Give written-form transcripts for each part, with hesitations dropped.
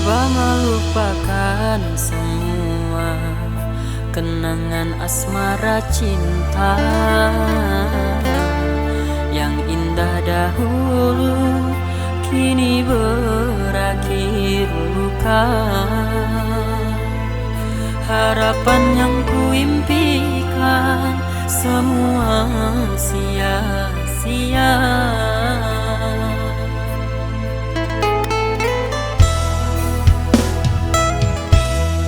coba melupakan semua kenangan asmara cinta yang indah dahulu, kini berakhir luka. Harapan yang kuimpikan semua sia-sia.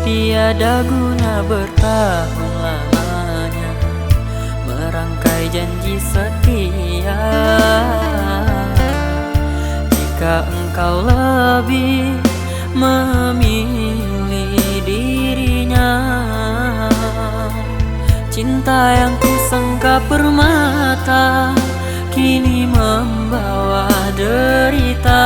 Tiada guna bertahun lamanya merangkai janji setia jika engkau lebih memilih dirinya. Cinta yang kusangka permata kini membawa derita.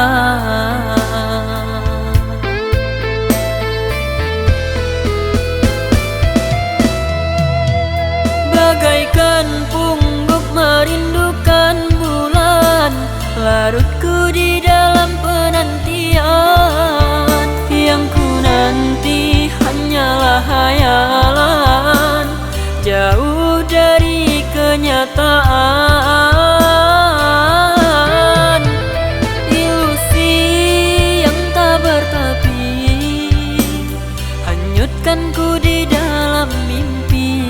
Bagaikan pungguk merindukan bulan, larutku di dalam penantian. Yang ku nanti hanyalah hayalan, jauh dari kenyataan. Ilusi yang tak bertepi hanyutkanku di dalam mimpi.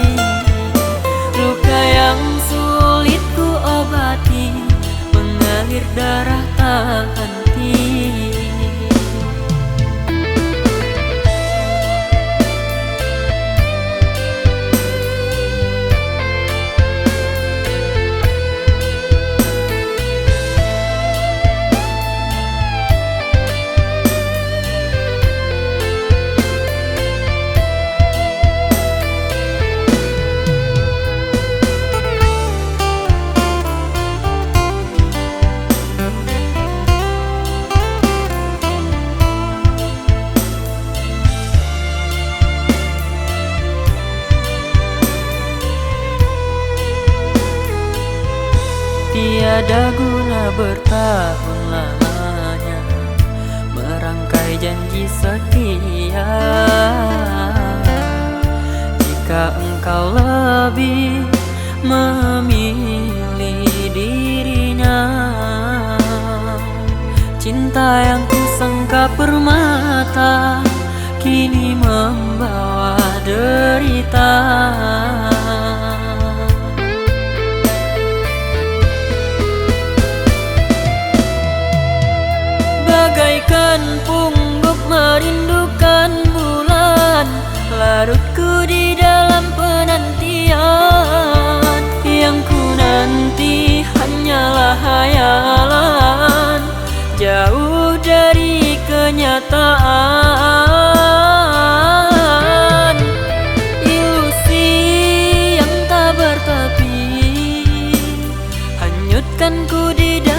Luka yang sulit ku obati mengalir darah tak henti. Tiada guna bertahun lamanya merangkai janji setia jika engkau lebih memilih dirinya. Cinta yang kusangka permata kini membawa derita. Bagaikan pungguk merindukan bulan, larutku di dalam penantian. Yang ku nanti hanyalah hayalan, jauh dari kenyataan. Ilusi yang tak bertepi hanyutkanku di dalam